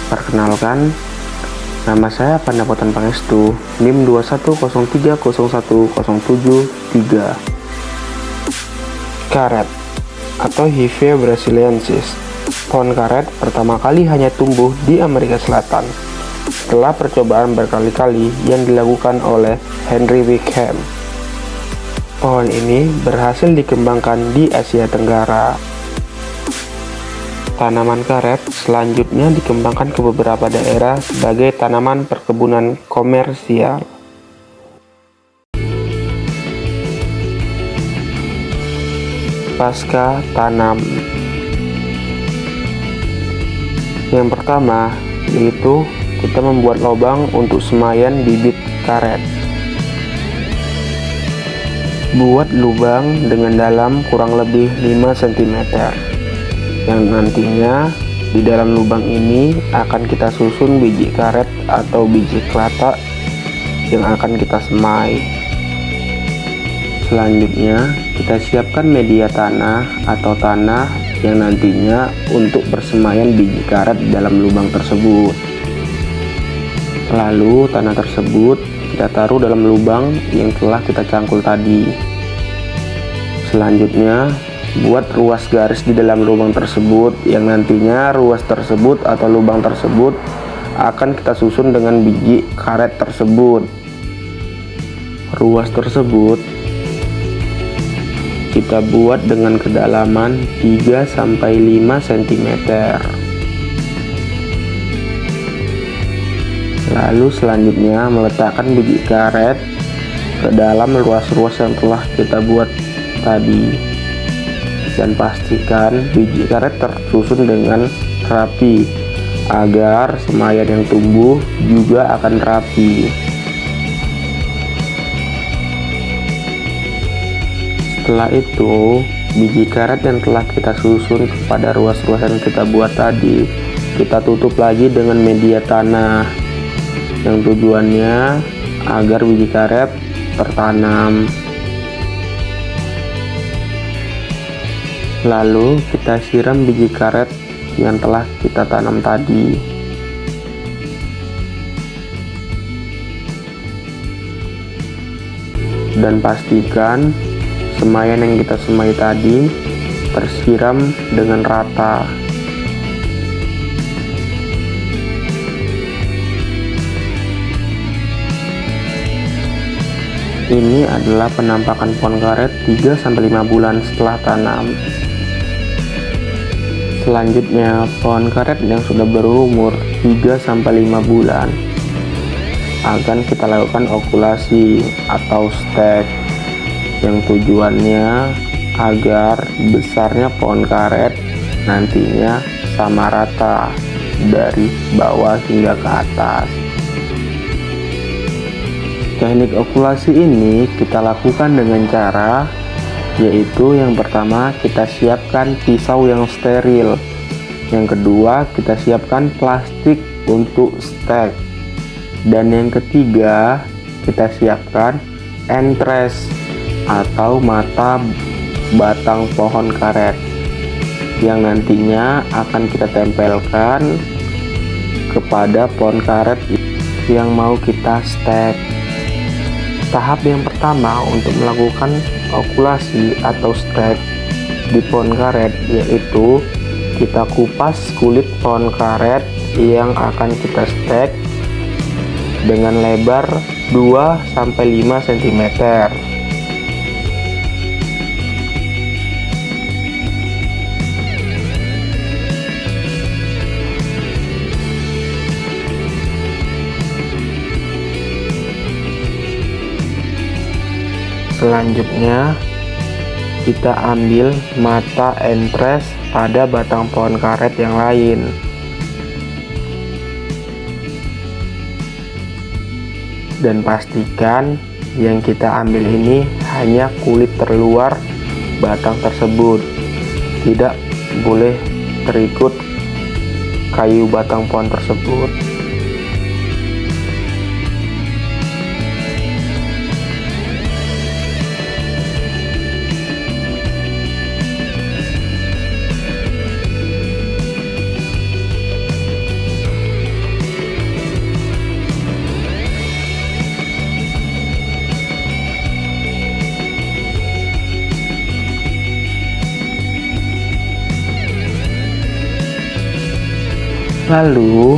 Perkenalkan, nama saya Pandapotan Pangestu, NIM 2103010773. Karet atau Hevea brasiliensis. Pohon karet pertama kali hanya tumbuh di Amerika Selatan setelah percobaan berkali-kali yang dilakukan oleh Henry Wickham. Pohon ini berhasil dikembangkan di Asia Tenggara. Tanaman karet selanjutnya dikembangkan ke beberapa daerah sebagai tanaman perkebunan komersial. Pasca tanam. Yang pertama yaitu kita membuat lubang untuk semaian bibit karet. Buat lubang dengan dalam kurang lebih 5 cm. Yang nantinya di dalam lubang ini akan kita susun biji karet atau biji kelata yang akan kita semai. Selanjutnya kita siapkan media tanah atau tanah yang nantinya untuk persemaian biji karet di dalam lubang tersebut. Lalu tanah tersebut kita taruh dalam lubang yang telah kita cangkul tadi. Selanjutnya buat ruas garis di dalam lubang tersebut yang nantinya ruas tersebut atau lubang tersebut akan kita susun dengan biji karet tersebut. Ruas tersebut kita buat dengan kedalaman 3-5 cm. Lalu selanjutnya meletakkan biji karet ke dalam ruas-ruas yang telah kita buat tadi. Dan pastikan biji karet tersusun dengan rapi agar semaian yang tumbuh juga akan rapi. Setelah itu, biji karet yang telah kita susun pada ruas-ruas yang kita buat tadi, kita tutup lagi dengan media tanah yang tujuannya agar biji karet tertanam. Lalu kita siram biji karet yang telah kita tanam tadi. Dan pastikan semaian yang kita semai tadi tersiram dengan rata. Ini adalah penampakan pohon karet 3-5 bulan setelah tanam. Selanjutnya, pohon karet yang sudah berumur 3-5 bulan akan kita lakukan okulasi atau stek yang tujuannya agar besarnya pohon karet nantinya sama rata dari bawah hingga ke atas. Teknik okulasi ini kita lakukan dengan cara yaitu yang pertama kita siapkan pisau yang steril, yang kedua kita siapkan plastik untuk stek, dan yang ketiga kita siapkan entres atau mata batang pohon karet yang nantinya akan kita tempelkan kepada pohon karet yang mau kita stek. Tahap yang pertama untuk melakukan okulasi atau stek di pohon karet yaitu kita kupas kulit pohon karet yang akan kita stek dengan lebar 2-5 cm. Selanjutnya kita ambil mata entres pada batang pohon karet yang lain. Dan pastikan yang kita ambil ini hanya kulit terluar batang tersebut, tidak boleh terikut kayu batang pohon tersebut. Lalu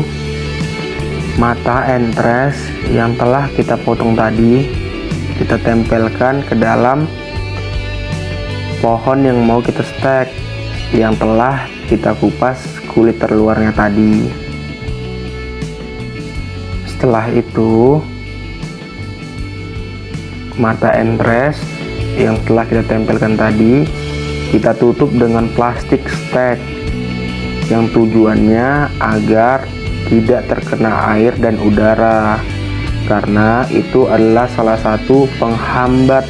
mata entres yang telah kita potong tadi kita tempelkan ke dalam pohon yang mau kita stek, yang telah kita kupas kulit terluarnya tadi. Setelah itu mata entres yang telah kita tempelkan tadi kita tutup dengan plastik stek, yang tujuannya agar tidak terkena air dan udara, karena itu adalah salah satu penghambat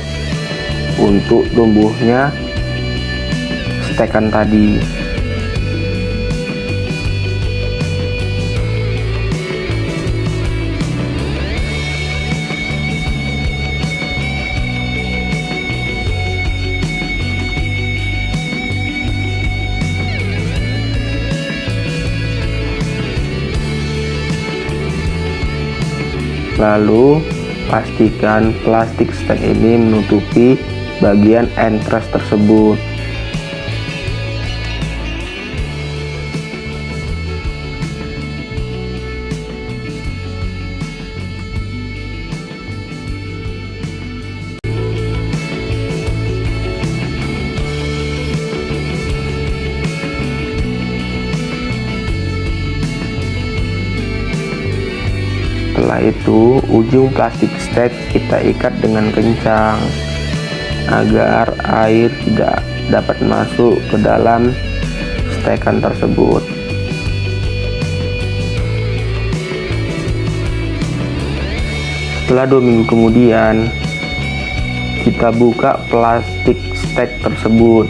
untuk tumbuhnya stekan tadi. Lalu pastikan plastik stek ini menutupi bagian entres tersebut. Setelah itu ujung plastik stek kita ikat dengan kencang agar air tidak dapat masuk ke dalam stekan tersebut. Setelah 2 minggu kemudian kita buka plastik stek tersebut,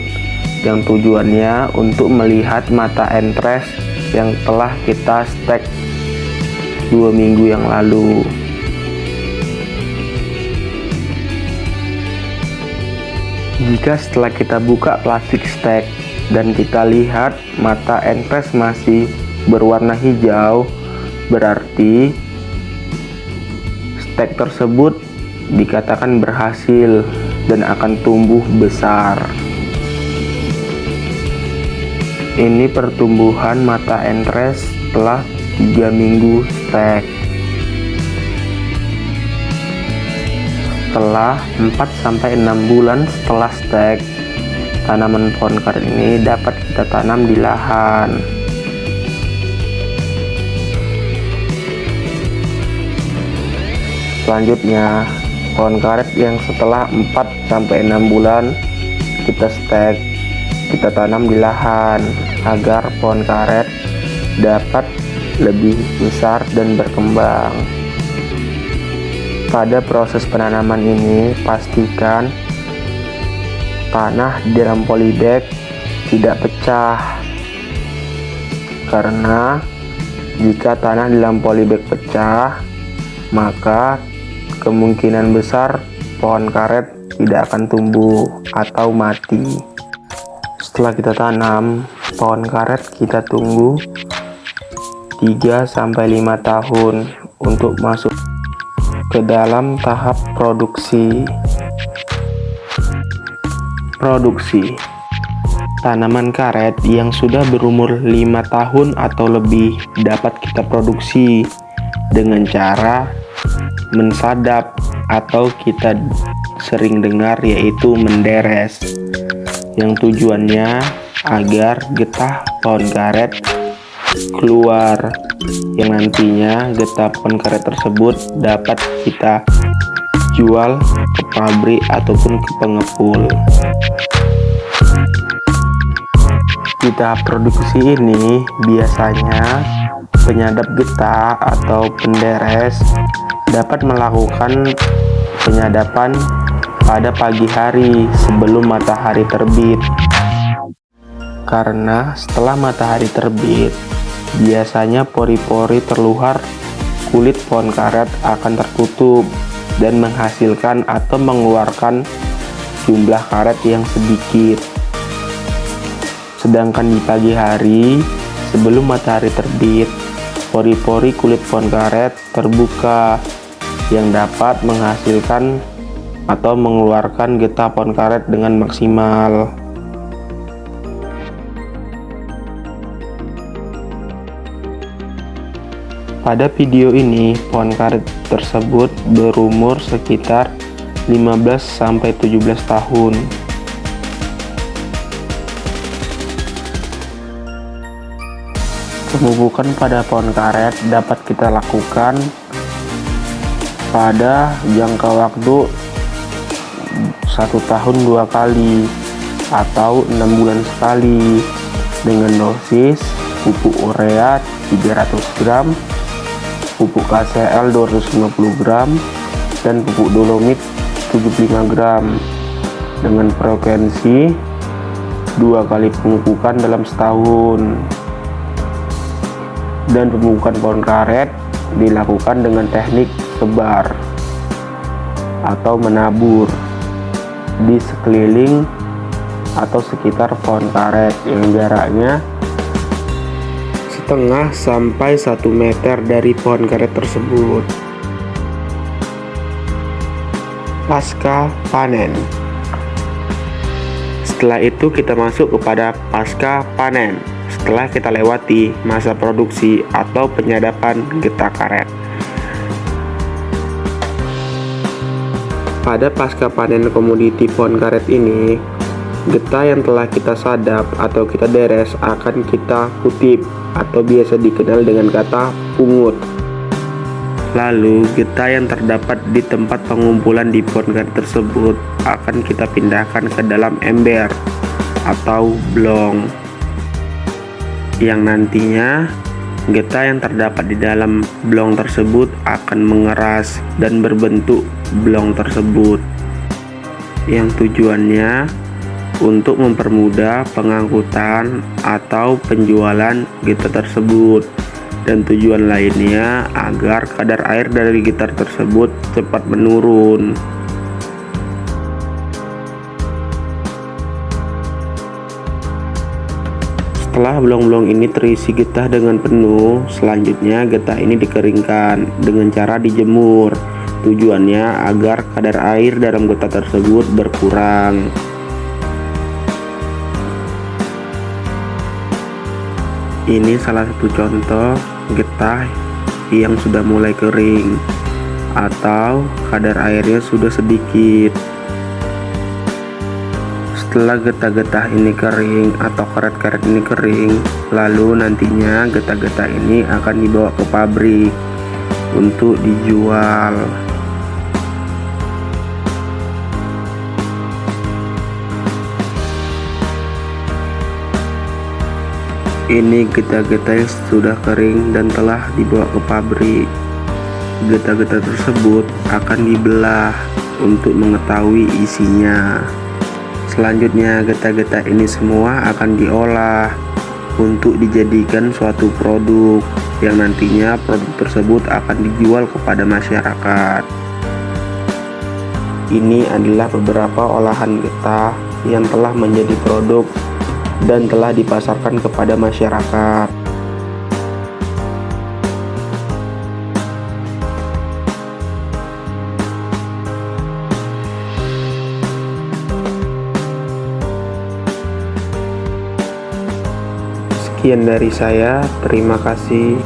yang tujuannya untuk melihat mata entres yang telah kita stek 2 minggu yang lalu. Jika setelah kita buka plastik stek dan kita lihat mata entres masih berwarna hijau, berarti stek tersebut dikatakan berhasil dan akan tumbuh besar. Ini pertumbuhan mata entres setelah 3 minggu stek. Setelah 4-6 bulan setelah stek, tanaman pohon karet ini dapat kita tanam di lahan. Selanjutnya, pohon karet yang setelah 4-6 bulan kita stek, kita tanam di lahan agar pohon karet dapat lebih besar dan berkembang. Pada proses penanaman ini, pastikan tanah di dalam polybag tidak pecah, karena jika tanah di dalam polybag pecah, maka kemungkinan besar pohon karet tidak akan tumbuh atau mati. Setelah kita tanam pohon karet, kita tunggu 3-5 tahun untuk masuk ke dalam tahap produksi. Tanaman karet yang sudah berumur 5 tahun atau lebih dapat kita produksi dengan cara mensadap atau kita sering dengar yaitu menderes, yang tujuannya agar getah pohon karet keluar, yang nantinya getah pohon karet tersebut dapat kita jual ke pabrik ataupun ke pengepul. Di tahap produksi ini biasanya penyadap getah atau penderes dapat melakukan penyadapan pada pagi hari sebelum matahari terbit, karena setelah matahari terbit biasanya pori-pori terluar kulit pohon karet akan tertutup dan menghasilkan atau mengeluarkan jumlah karet yang sedikit. Sedangkan di pagi hari sebelum matahari terbit, pori-pori kulit pohon karet terbuka yang dapat menghasilkan atau mengeluarkan getah pohon karet dengan maksimal. Pada video ini, pohon karet tersebut berumur sekitar 15-17 tahun. Pemupukan pada pohon karet dapat kita lakukan pada jangka waktu 1 tahun 2 kali atau 6 bulan sekali dengan dosis pupuk urea 300 gram, pupuk KCl 250 gram, dan pupuk dolomit 75 gram dengan frekuensi 2 kali pemupukan dalam setahun. Dan pemupukan pohon karet dilakukan dengan teknik sebar atau menabur di sekeliling atau sekitar pohon karet yang jaraknya setengah sampai 1 meter dari pohon karet tersebut. Pasca panen. Setelah itu kita masuk kepada pasca panen. Setelah kita lewati masa produksi atau penyadapan getah karet. Pada pasca panen komoditi pohon karet ini, getah yang telah kita sadap atau kita deres akan kita kutip atau biasa dikenal dengan kata pungut. Lalu getah yang terdapat di tempat pengumpulan di pohon karet tersebut akan kita pindahkan ke dalam ember atau blong, yang nantinya getah yang terdapat di dalam blong tersebut akan mengeras dan berbentuk blong tersebut, yang tujuannya untuk mempermudah pengangkutan atau penjualan getah tersebut, dan tujuan lainnya agar kadar air dari gitar tersebut cepat menurun. Setelah blong-blong ini terisi getah dengan penuh, selanjutnya getah ini dikeringkan dengan cara dijemur. Tujuannya agar kadar air dalam getah tersebut berkurang. Ini salah satu contoh getah yang sudah mulai kering atau kadar airnya sudah sedikit. Setelah getah-getah ini kering atau karet-karet ini kering, lalu nantinya getah-getah ini akan dibawa ke pabrik untuk dijual. Ini getah-getah yang sudah kering dan telah dibawa ke pabrik. Getah-getah tersebut akan dibelah untuk mengetahui isinya. Selanjutnya getah-getah ini semua akan diolah untuk dijadikan suatu produk yang nantinya produk tersebut akan dijual kepada masyarakat. Ini adalah beberapa olahan getah yang telah menjadi produk dan telah dipasarkan kepada masyarakat. Sekian dari saya, terima kasih.